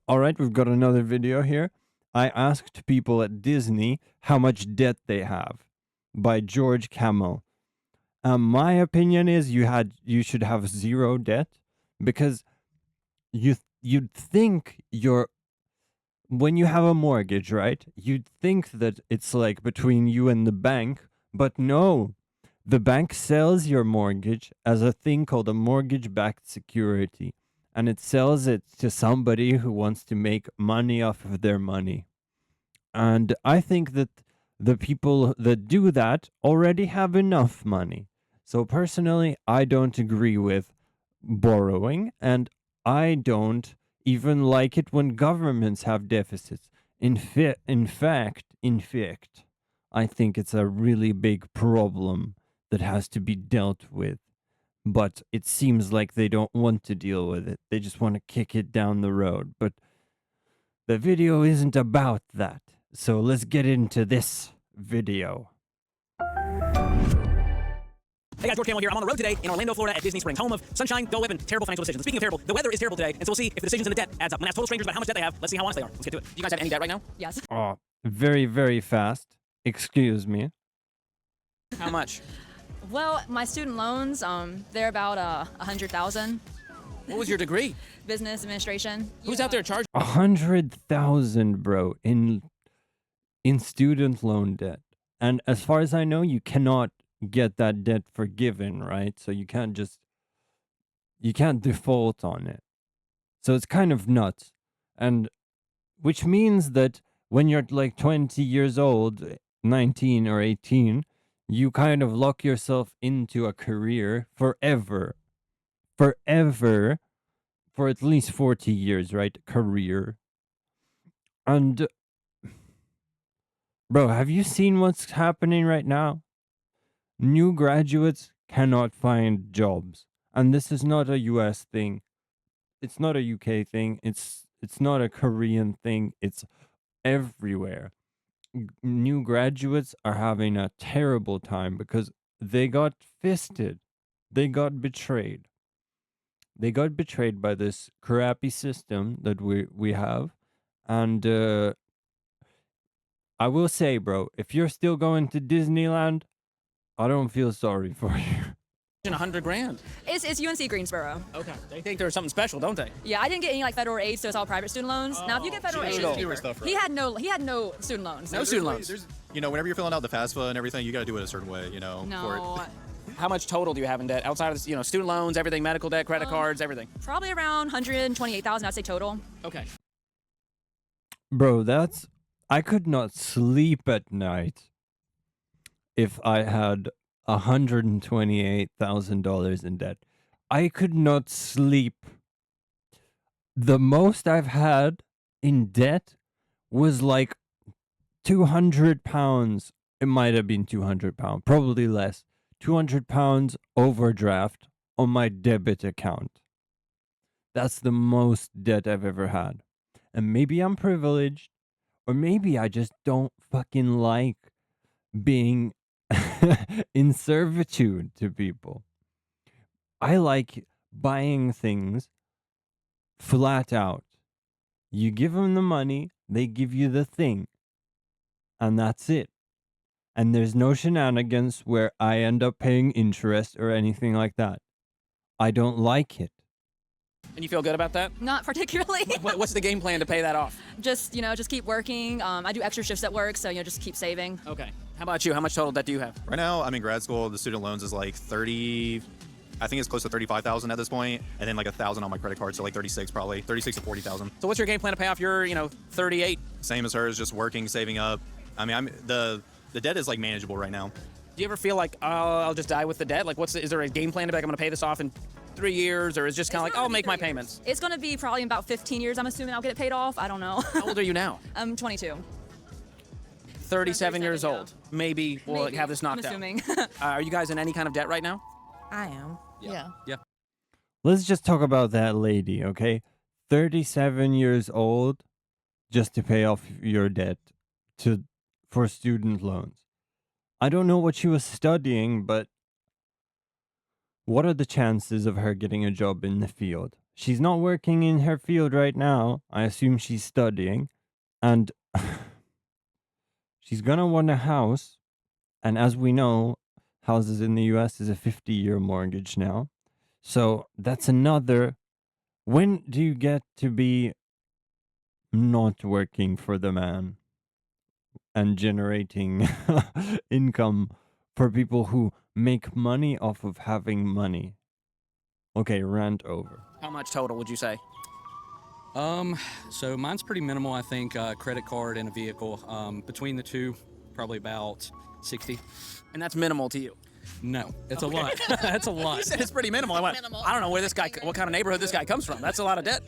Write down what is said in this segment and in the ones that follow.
All right, we've got another video here. I asked people at Disney how much debt they have by George Camel. My opinion is you should have zero debt because you'd think when you have a mortgage, right? You'd think that it's like between you and the bank, but no. The bank sells your mortgage as a thing called a mortgage-backed security, and it sells it to somebody who wants to make money off of their money. And I think that the people that do that already have enough money. So personally, I don't agree with borrowing, and I don't even like it when governments have deficits. In fact, I think it's a really big problem that has to be dealt with. But it seems like they don't want to deal with it. They just want to kick it down the road. But the video isn't about that. So let's get into this video. Hey guys, George Camel here. I'm on the road today in Orlando, Florida at Disney Springs, home of sunshine, Dole Whip, and terrible financial decisions. Speaking of terrible, the weather is terrible today, and so we'll see if the decisions and the debt adds up. I'm gonna ask total strangers about how much debt they have. Let's see how honest they are. Let's get to it. Do you guys have any debt right now? Yes. Oh, very, very fast. Excuse me. How much? Well, my student loans, they're about 100,000. What was your degree? Business administration. Who's out there charging? 100,000, bro, in student loan debt. And as far as I know, you cannot get that debt forgiven, right? So you can't default on it. So it's kind of nuts. And which means that when you're like 20 years old, 19 or 18, you kind of lock yourself into a career forever, for at least 40 years, right? Career. And bro, have you seen what's happening right now? New graduates cannot find jobs. And this is not a US thing. It's not a UK thing. It's not a Korean thing. It's everywhere. New graduates are having a terrible time because they got fisted. They got betrayed. They got betrayed by this crappy system that we have. And I will say, bro, if you're still going to Disneyland, I don't feel sorry for you. 100 grand. It's UNC Greensboro. Okay. They think there's something special, don't they? Yeah, I didn't get any like federal aid, so it's all private student loans. Now, if you get federal aid, Digital. it's cheaper. He had no student loans. No student loans. Whenever you're filling out the FAFSA and everything, you got to do it a certain way, No. for it. How much total do you have in debt outside of student loans, everything, medical debt, credit cards, everything? Probably around 128,000, I'd say total. Okay. Bro, I could not sleep at night if I had $128,000 in debt. I could not sleep. The most I've had in debt was like 200 pounds. It might have been 200 pounds, probably less. 200 pounds overdraft on my debit account. That's the most debt I've ever had. And maybe I'm privileged, or maybe I just don't fucking like being in servitude to people. I like buying things flat out. You give them the money, they give you the thing, and that's it. And there's no shenanigans where I end up paying interest or anything like that. I don't like it. And you feel good about that? Not particularly. What's the game plan to pay that off? Just keep working. I do extra shifts at work, so just keep saving. Okay. How about you? How much total debt do you have? Right now, I'm in grad school. The student loans is like 30. I think it's close to 35,000 at this point, and then like 1,000 on my credit card, so like 36 probably, 36 to 40,000. So what's your game plan to pay off your 38? Same as hers, just working, saving up. I mean, the debt is like manageable right now. Do you ever feel like I'll just die with the debt? Like, is there a game plan to be like I'm gonna pay this off in 3 years, or is it just kind of like I'll make my payments? It's gonna be probably in about 15 years. I'm assuming I'll get it paid off. I don't know. How old are you now? I'm 22. 37 years old. Maybe we'll Maybe. have this knocked I'm assuming. out. Are you guys in any kind of debt right now? I am. Yeah. Let's just talk about that lady, okay? 37 years old just to pay off your debt for student loans. I don't know what she was studying, but what are the chances of her getting a job in the field? she's not working in her field right now. I assume she's studying, and she's gonna want a house. And as we know, houses in the US is a 50-year mortgage now. So that's another. When do you get to be not working for the man and generating income for people who make money off of having money? Okay, rant over. How much total would you say? So mine's pretty minimal, I think. Credit card and a vehicle. Between the two, probably about 60. And that's minimal to you. No, it's a lot. That's a lot. You said it's pretty minimal. I went, I don't know where this guy, what kind of neighborhood this guy comes from. That's a lot of debt.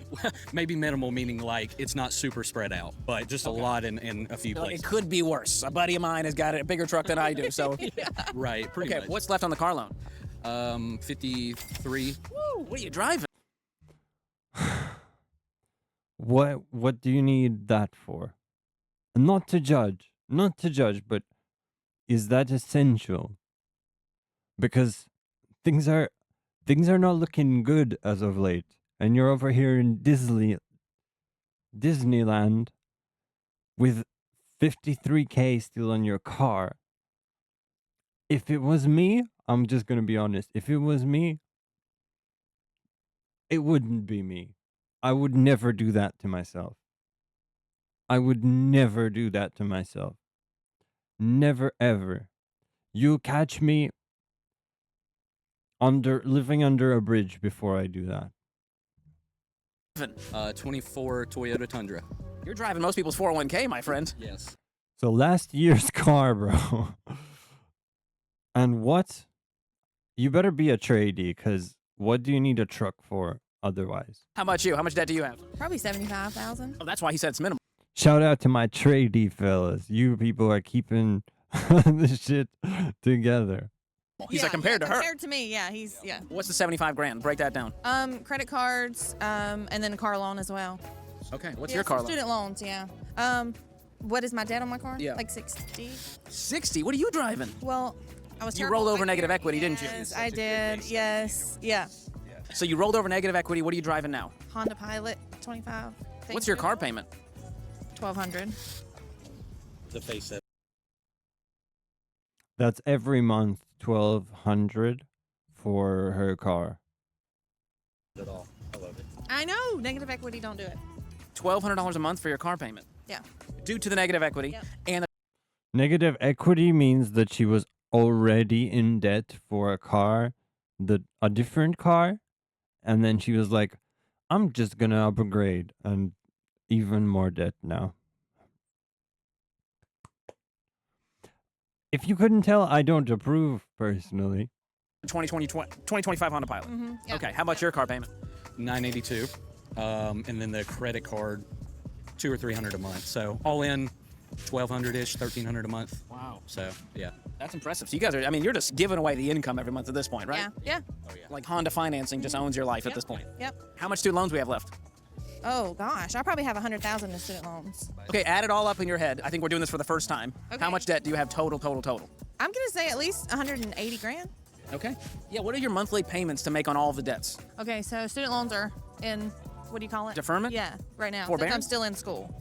Maybe minimal, meaning like it's not super spread out, but just a lot in a few places. It could be worse. A buddy of mine has got a bigger truck than I do, so. Right, pretty Okay, much. what's left on the car loan? 53. Woo, what are you driving? What do you need that for? Not to judge, but is that essential? Because things are not looking good as of late, and you're over here in Disneyland with 53K still on your car. If it was me, I'm just gonna be honest. If it was me, it wouldn't be me. I would never do that to myself. I would never do that to myself. Never ever. You catch me living under a bridge before I do that. 24 Toyota Tundra. You're driving most people's 401k, my friend. Yes. So last year's car, bro. And what? You better be a tradie, because what do you need a truck for otherwise? How about you? How much debt do you have? Probably 75,000. Oh, that's why he said it's minimal. Shout out to my tradie fellas. You people are keeping this shit together. He's like, compared to her. Compared to me, yeah, he's What's the 75 grand? Break that down. Credit cards, and then a car loan as well. Okay, what's Yeah, your car some loan? student loans, yeah. What is my debt on my car? Yeah. Like 60. 60? What are you driving? Well, I was You terrible rolled at over my negative car. equity, didn't you? Yes, I did. Yes. Yeah. So you rolled over negative equity. What are you driving now? Honda Pilot 25. What's your car payment? 1,200. The face it. That's every month 1,200 for her car. At all. I love it. I know. Negative equity, don't do it. $1,200 a month for your car payment. Yeah. Due to the negative equity Yep. and the Negative equity means that she was already in debt for a car, a different car, and then she was like, I'm just gonna upgrade, and even more debt now. If you couldn't tell, I don't approve personally. 2025 Honda Pilot. Yeah. Okay, how about your car payment? 982. And then the credit card, $200 or $300 a month. So all in, 1,200-ish, 1,300 a month. Wow. So yeah. That's impressive. So you guys are, I mean, you're just giving away the income every month at this point, right? Yeah. Oh yeah. Like Honda financing just owns your life at this point. Yep. How much student loans we have left? Oh gosh, I probably have 100,000 in student loans. Okay, add it all up in your head. I think we're doing this for the first time. Okay. How much debt do you have total? I'm gonna say at least 180 grand. Okay. Yeah, what are your monthly payments to make on all of the debts? Okay, so student loans are in, what do you call it? Deferment? Yeah, right now. Forbearance? Since I'm still in school.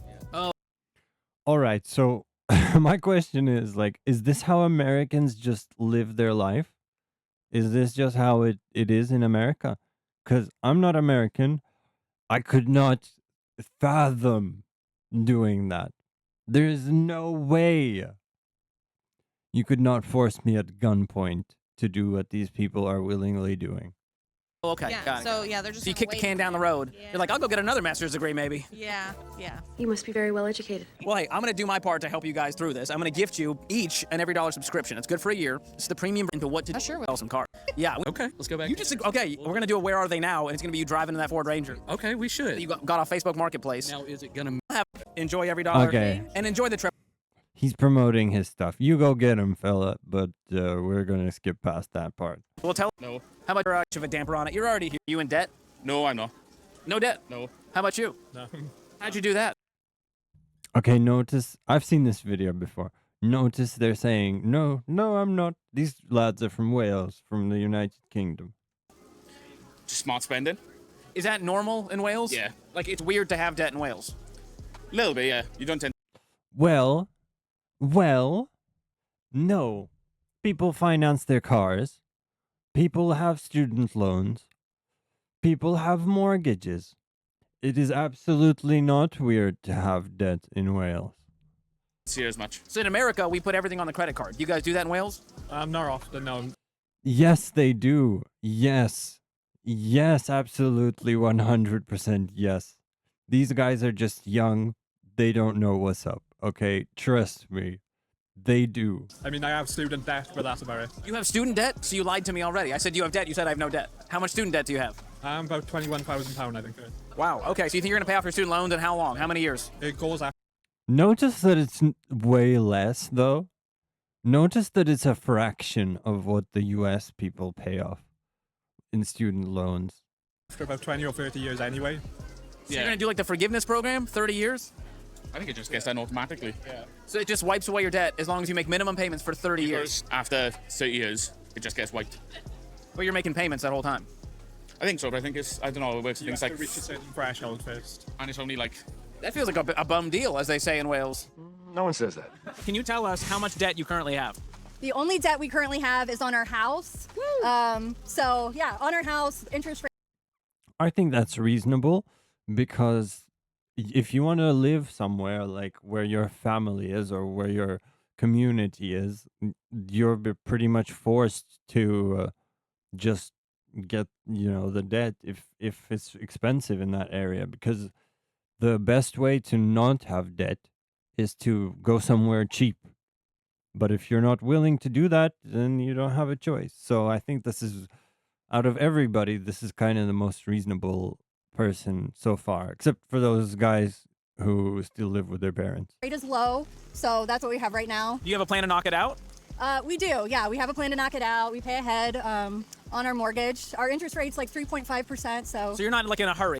All right, so my question is is this how Americans just live their life? Is this just how it is in America? Because I'm not American. I could not fathom doing that. There is no way. You could not force me at gunpoint to do what these people are willingly doing. Oh, okay, Yeah, got it. so yeah, they're just So you gonna kick the wait can down the for- road. Yeah. You're like, I'll go get another master's degree maybe. Yeah. You must be very well educated. Well, hey, I'm going to do my part to help you guys through this. I'm going to gift you each and every dollar subscription. It's good for a year. It's the premium into what to I sure will. sell some cars. Yeah. Okay, let's go back. You just, okay, we're going to do a Where Are They Now, and it's going to be you driving in that Ford Ranger. Okay, we should. You got off Facebook Marketplace. Now, is it gonna? Enjoy every dollar. Okay. And enjoy the trip. He's promoting his stuff. You go get him, fella, but we're going to skip past that part. We'll tell. No. How about you have a damper on it? You're already here. You in debt? No, I'm not. No debt? No. How about you? No. How'd you do that? Okay, notice, I've seen this video before. Notice they're saying, no, I'm not. These lads are from Wales, from the United Kingdom. Just smart spending. Is that normal in Wales? Yeah. Like, it's weird to have debt in Wales. A little bit, yeah. You don't tend. Well, no. People finance their cars. People have student loans. People have mortgages. It is absolutely not weird to have debt in Wales. See as much. So in America, we put everything on the credit card. You guys do that in Wales? Not often, no. Yes, they do. Yes. Yes, absolutely 100% yes. These guys are just young. They don't know what's up. Okay, trust me. They do. I mean, I have student debt, but that's about it. You have student debt? So you lied to me already. I said you have debt. You said I have no debt. How much student debt do you have? About £21,000, I think. Wow. Okay, so you think you're going to pay off your student loans in how long? How many years? It goes after. Notice that it's way less, though. Notice that it's a fraction of what the US people pay off in student loans. After about 20 or 30 years anyway. So you're going to do like the forgiveness program, 30 years? I think it just gets done automatically. Yeah. So it just wipes away your debt as long as you make minimum payments for 30 years. After 30 years, it just gets wiped. But you're making payments that whole time. I think so, but I think it's, I don't know, it works You things have like, to reach a certain threshold first. and it's only like, That feels like a bum deal, as they say in Wales. No one says that. Can you tell us how much debt you currently have? The only debt we currently have is on our house. So yeah, on our house, interest rate. I think that's reasonable because if you want to live somewhere like where your family is or where your community is, you're pretty much forced to just get, the debt if it's expensive in that area, because the best way to not have debt is to go somewhere cheap. But if you're not willing to do that, then you don't have a choice. So I think this is, out of everybody, this is kind of the most reasonable person so far, except for those guys who still live with their parents. Rate is low, so that's what we have right now. Do you have a plan to knock it out? We do, yeah. We have a plan to knock it out. We pay ahead on our mortgage. Our interest rate's like 3.5%. So you're not like in a hurry.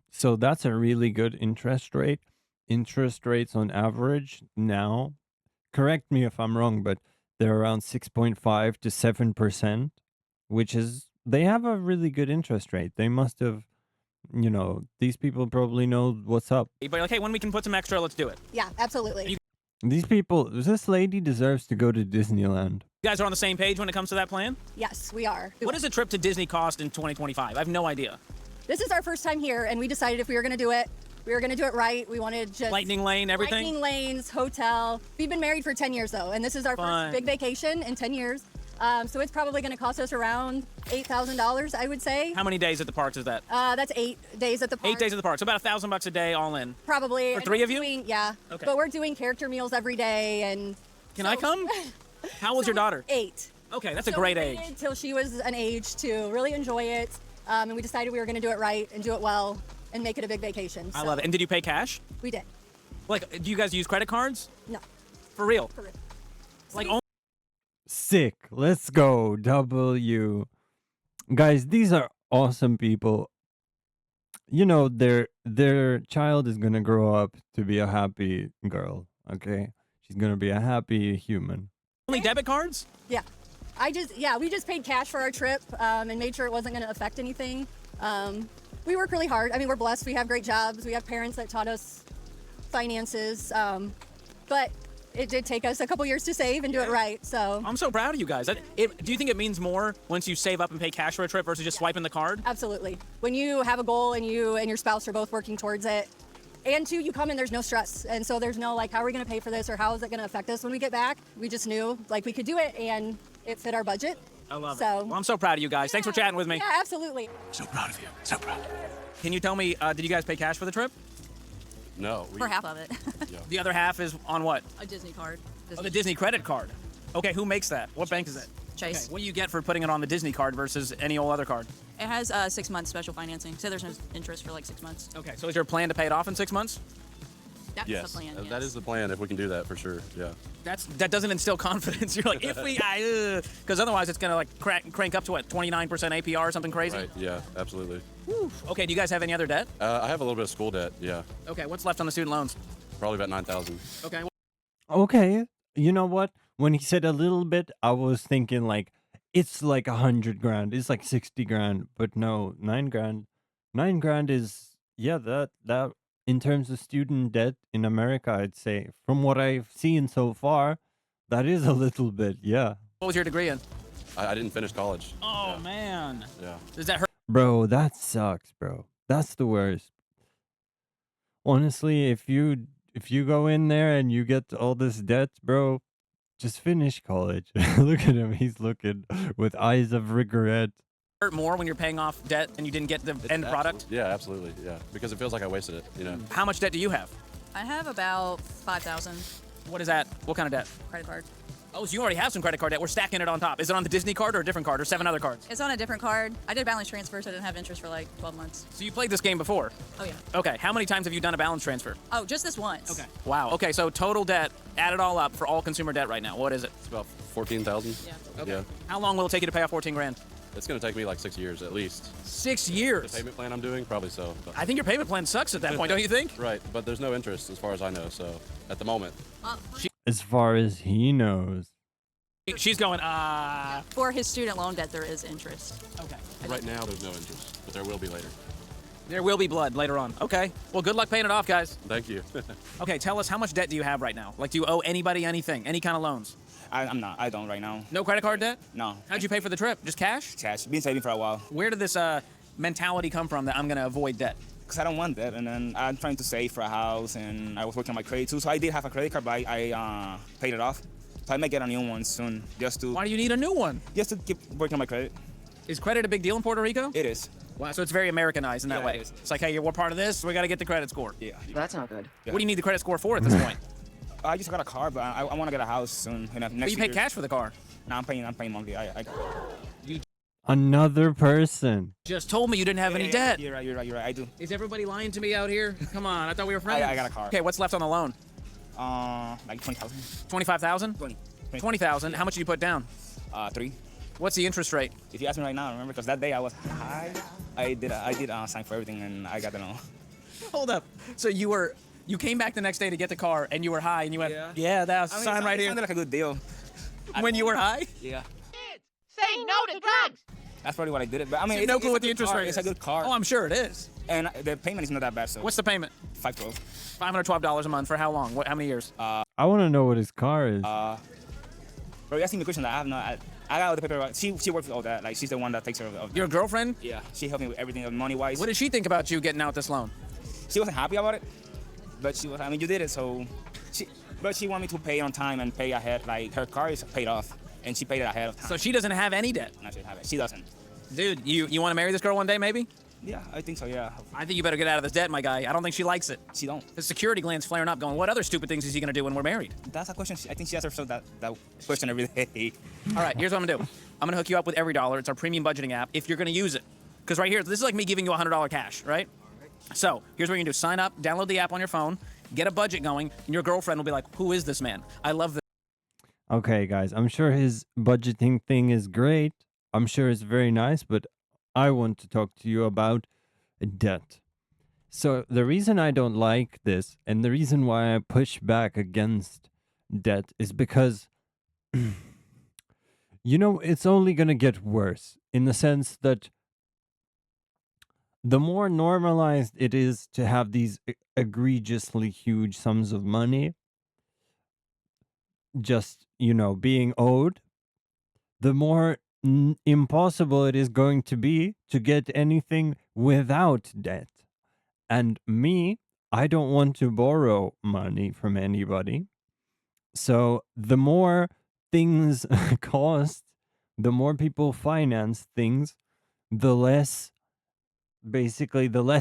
So that's a really good interest rate. Interest rates on average now, correct me if I'm wrong, but they're around 6.5 to 7%, which is, they have a really good interest rate. They must have, these people probably know what's up. But you're like, hey, when we can put some extra, let's do it. Yeah, absolutely. These people, this lady deserves to go to Disneyland. You guys are on the same page when it comes to that plan? Yes, we are. What does a trip to Disney cost in 2025? I have no idea. This is our first time here, and we decided if we were going to do it, we were going to do it right. We wanted just Lightning lane, everything? Lightning lanes, hotel. We've been married for 10 years, though, and this is our Fun. first big vacation in 10 years. So it's probably going to cost us around $8,000, I would say. How many days at the parks is that? That's 8 days at the park. 8 days at the park, so about $1,000 a day all in. Probably. For And 3 we're of you? doing- yeah. Okay. But we're doing character meals every day, and Can I come? How old's your daughter? 8. Okay, that's a So great we age. waited till she was an age to really enjoy it, and we decided we were going to do it right and do it well and make it a big vacation. I So love it. And did you pay cash? We did. Like, do you guys use credit cards? No. For real? For real. Like, Sick. Let's go. W. Guys, these are awesome people. Their child is going to grow up to be a happy girl, okay? She's going to be a happy human. only debit cards? Yeah. We just paid cash for our trip and made sure it wasn't going to affect anything. We work really hard. I mean, we're blessed. We have great jobs. We have parents that taught us finances. But it did take us a couple years to save and do it right. So I'm so proud of you guys. Do you think it means more once you save up and pay cash for a trip versus just swiping the card? absolutely. When you have a goal and you and your spouse are both working towards it, and two, you come and there's no stress. And so there's no like, how are we going to pay for this or how is it going to affect us when we get back? We just knew like we could do it and it fit our budget. I love So- it. Well, I'm so proud of you guys. Thanks for chatting with me. Yeah, absolutely. So proud of you. So proud. Can you tell me, did you guys pay cash for the trip? No. For half of it. The other half is on what? A Disney card. Oh, the Disney credit card. Okay, who makes that? What bank is it? Chase. Okay, what do you get for putting it on the Disney card versus any old other card? It has 6 months special financing, so there's no interest for like 6 months. Okay, so is your plan to pay it off in 6 months? That's Yes. the plan. That yes. is the plan if we can do that for sure. Yeah. That doesn't instill confidence. You're like, if we, because otherwise it's gonna like crank up to what, 29% APR or something crazy? Right. Yeah. Absolutely. Okay, do you guys have any other debt? I have a little bit of school debt. Yeah. Okay, what's left on the student loans? Probably about 9,000. Okay, Okay. You know what? When he said a little bit, I was thinking like, it's like 100 grand. It's like 60 grand. But no, 9 grand. $9,000 is, yeah, that in terms of student debt in America, I'd say, from what I've seen so far, that is a little bit, yeah. What was your degree in? I didn't finish college. Oh man. Yeah. Does that hurt? Bro, that sucks, bro. That's the worst. Honestly, if you go in there and you get all this debt, bro, just finish college. Look at him. He's looking with eyes of regret. Hurt more when you're paying off debt and you didn't get the end product? Yeah, absolutely. Yeah, because it feels like I wasted it. You know. How much debt do you have? I have about 5,000 What is that? What kind of debt? credit card. Oh, so you already have some credit card debt. We're stacking it on top. Is it on the Disney card or a different card or 7 other cards? It's on a different card. I did balance transfer, so I didn't have interest for like 12 months. So you played this game before? Oh, yeah. Okay. How many times have you done a balance transfer? Oh, just this once. Okay. Wow. Okay, so total debt, add it all up for all consumer debt right now. What is it? It's about 14,000. Yeah. Okay. Yeah. How long will it take you to pay off 14 grand? It's gonna take me like 6 years at least. 6 The years. payment plan I'm doing, probably so. But- I think your payment plan sucks at that point, don't you think? Right, but there's no interest as far as I know. So at the moment, As far as he knows. She's going, For his student loan debt, there is interest. okay. right now there's no interest, but there will be later. There will be blood later on. Okay. Well, good luck paying it off, guys. Thank you. Okay, tell us, how much debt do you have right now? Like, do you owe anybody anything? Any kind of loans? I don't right now. No credit card debt? No. How'd you pay for the trip? Just cash? Cash. Been saving for a while. Where did this mentality come from that I'm going to avoid debt? Because I don't want that. And then I'm trying to save for a house, and I was working on my credit too. So I did have a credit card, but I paid it off. So I might get a new one soon, just to Why do you need a new one? just to keep working on my credit. Is credit a big deal in Puerto Rico? It is. Wow, so it's very Americanized in that Yeah, way. it is. It's like, hey, we're part of this, we got to get the credit score. Yeah. That's not good. Yeah. What do you need the credit score for at this point? I just got a car, but I want to get a house soon. Next But you pay year. cash for the car. No, I'm paying monthly. Another person. Just told me you didn't have any debt. You're right. I do. Is everybody lying to me out here? Come on, I thought we were friends. I got a car. Okay, what's left on the loan? Like 20,000. 25,000? 20. 20,000. How much did you put down? 3. What's the interest rate? If you ask me right now, remember, because that day I was high. I did sign for everything, and I got the loan. Hold up. So you came back the next day to get the car, and you were high, and you went, yeah, that's sign right it here. sounded like a good deal. When you were high? Yeah. Say no to drugs! That's probably what I did it. But I mean, You have it's, no it's clue a what the good interest car. rate is. It's a good car. Oh, I'm sure it is. And the payment is not that bad. So What's the payment? $512. $512 a month for how long? How many years? I want to know what his car is. Bro, you asking me a question that I have no. I got all the paper. She works with all that. Like she's the one that takes care of. Your girlfriend? Yeah, she helped me with everything money wise. What did she think about you getting out this loan? She wasn't happy about it, but she was. I mean, you did it, so. But she wanted me to pay on time and pay ahead. Like her car is paid off, and she paid it ahead of time. So she doesn't have any debt. No, she doesn't have it. She doesn't. Dude, you want to marry this girl one day, maybe? Yeah, I think so. Yeah. I think you better get out of this debt, my guy. I don't think she likes it. She don't. The security gland's flaring up, going, what other stupid things is he going to do when we're married? That's a question. I think she asks herself that question every day. All right, here's what I'm going to do. I'm going to hook you up with EveryDollar. It's our premium budgeting app if you're going to use it. Because right here, this is like me giving you $100 cash, right? So here's what you can do. Sign up, download the app on your phone, get a budget going, and your girlfriend will be like, who is this man? I love this. Okay, guys, I'm sure his budgeting thing is great. I'm sure it's very nice, but I want to talk to you about debt. So the reason I don't like this and the reason why I push back against debt is because, it's only going to get worse in the sense that the more normalized it is to have these egregiously huge sums of money just, being owed, the more impossible it is going to be to get anything without debt. And me, I don't want to borrow money from anybody. So the more things cost, the more people finance things, the less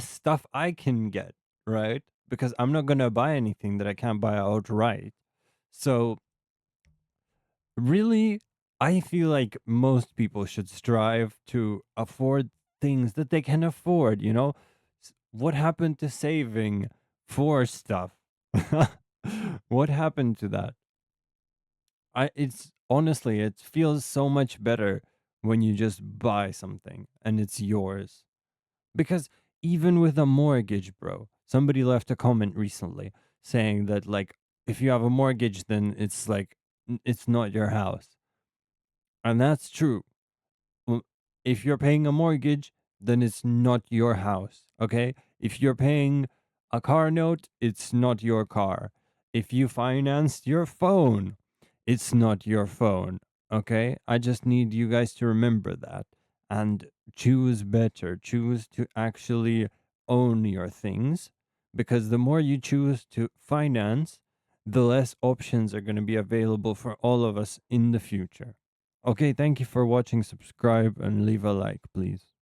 stuff I can get, right? Because I'm not going to buy anything that I can't buy outright. So really, I feel like most people should strive to afford things that they can afford, What happened to saving for stuff? What happened to that? It's honestly, it feels so much better when you just buy something and it's yours. Because even with a mortgage, bro, somebody left a comment recently saying that, like, if you have a mortgage, then it's like, it's not your house. And that's true. If you're paying a mortgage, then it's not your house, okay? If you're paying a car note, it's not your car. If you financed your phone, it's not your phone, okay? I just need you guys to remember that and choose better. Choose to actually own your things, because the more you choose to finance, the less options are going to be available for all of us in the future. Okay, thank you for watching. Subscribe and leave a like, please.